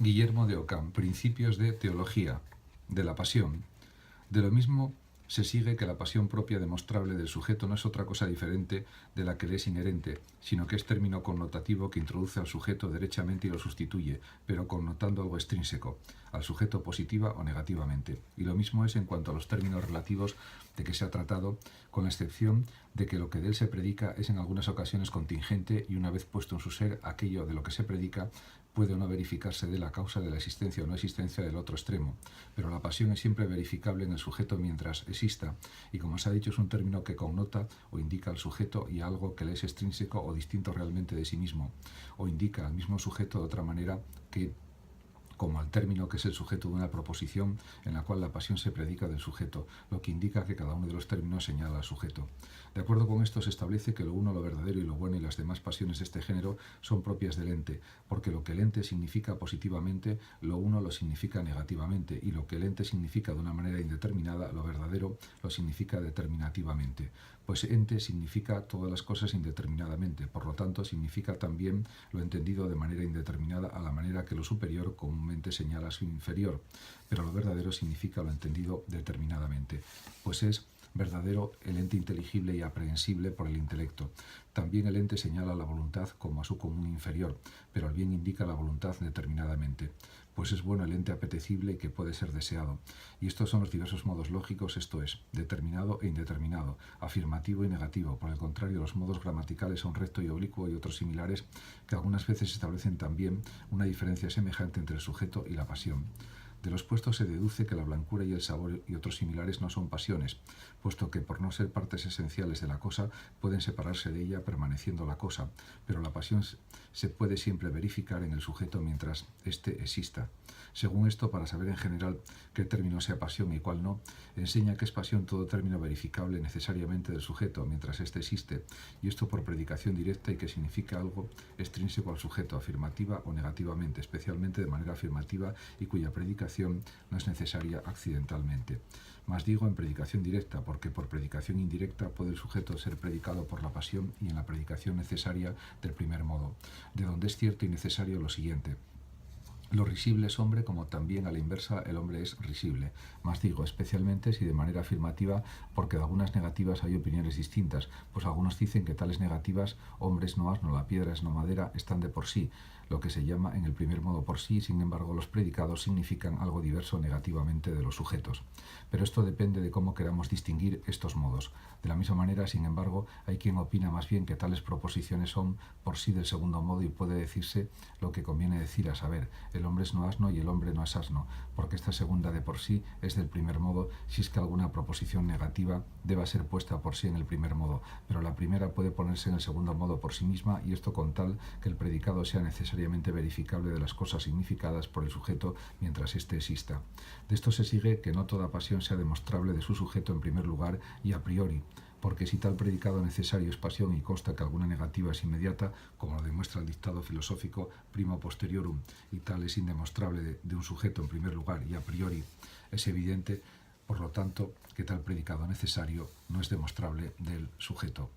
Guillermo de Ockham, Principios de Teología, de la Pasión. De lo mismo se sigue que la pasión propia demostrable del sujeto no es otra cosa diferente de la que le es inherente, sino que es término connotativo que introduce al sujeto derechamente y lo sustituye, pero connotando algo extrínseco, al sujeto positiva o negativamente. Y lo mismo es en cuanto a los términos relativos de que se ha tratado, con la excepción de que lo que de él se predica es en algunas ocasiones contingente y una vez puesto en su ser aquello de lo que se predica puede o no verificarse de la causa de la existencia o no existencia del otro extremo, pero la pasión es siempre verificable en el sujeto mientras exista, y como se ha dicho es un término que connota o indica al sujeto y algo que le es extrínseco o distinto realmente de sí mismo, o indica al mismo sujeto de otra manera que como al término que es el sujeto de una proposición en la cual la pasión se predica del sujeto, lo que indica que cada uno de los términos señala al sujeto. De acuerdo con esto se establece que lo uno, lo verdadero y lo bueno y las demás pasiones de este género son propias del ente, porque lo que el ente significa positivamente, lo uno lo significa negativamente, y lo que el ente significa de una manera indeterminada, lo verdadero lo significa determinativamente. Pues ente significa todas las cosas indeterminadamente, por lo tanto significa también lo entendido de manera indeterminada a la manera que lo superior comúnmente señala a su inferior, pero lo verdadero significa lo entendido determinadamente, pues es verdadero el ente inteligible y aprehensible por el intelecto. También el ente señala la voluntad como a su común inferior, pero el bien indica la voluntad determinadamente, pues es bueno el ente apetecible y que puede ser deseado. Y estos son los diversos modos lógicos, esto es, determinado e indeterminado, afirmativo y negativo. Por el contrario, los modos gramaticales son recto y oblicuo y otros similares que algunas veces establecen también una diferencia semejante entre el sujeto y la pasión. De lo expuesto se deduce que la blancura y el sabor y otros similares no son pasiones, puesto que por no ser partes esenciales de la cosa pueden separarse de ella permaneciendo la cosa, pero la pasión se puede siempre verificar en el sujeto mientras éste exista. Según esto, para saber en general qué término sea pasión y cuál no, enseña que es pasión todo término verificable necesariamente del sujeto mientras éste existe, y esto por predicación directa y que significa algo extrínseco al sujeto, afirmativa o negativamente, especialmente de manera afirmativa y cuya predicación no es necesaria accidentalmente. Mas digo en predicación directa, porque por predicación indirecta puede el sujeto ser predicado por la pasión y en la predicación necesaria del primer modo, de donde es cierto y necesario lo siguiente. Lo risible es hombre, como también a la inversa el hombre es risible. Mas digo, especialmente si de manera afirmativa, porque de algunas negativas hay opiniones distintas, pues algunos dicen que tales negativas, hombres no asno, la piedra es no madera, están de por sí, lo que se llama en el primer modo por sí, sin embargo los predicados significan algo diverso negativamente de los sujetos. Pero esto depende de cómo queramos distinguir estos modos. De la misma manera, sin embargo, hay quien opina más bien que tales proposiciones son por sí del segundo modo y puede decirse lo que conviene decir, a saber, el hombre es no asno y el hombre no es asno, porque esta segunda de por sí es del primer modo si es que alguna proposición negativa deba ser puesta por sí en el primer modo, pero la primera puede ponerse en el segundo modo por sí misma, y esto con tal que el predicado sea necesariamente verificable de las cosas significadas por el sujeto mientras éste exista. De esto se sigue que no toda pasión sea demostrable de su sujeto en primer lugar y a priori, porque si tal predicado necesario es pasión y consta que alguna negativa es inmediata, como lo demuestra el dictado filosófico primo posteriorum, y tal es indemostrable de un sujeto en primer lugar y a priori es evidente, por lo tanto, que tal predicado necesario no es demostrable del sujeto.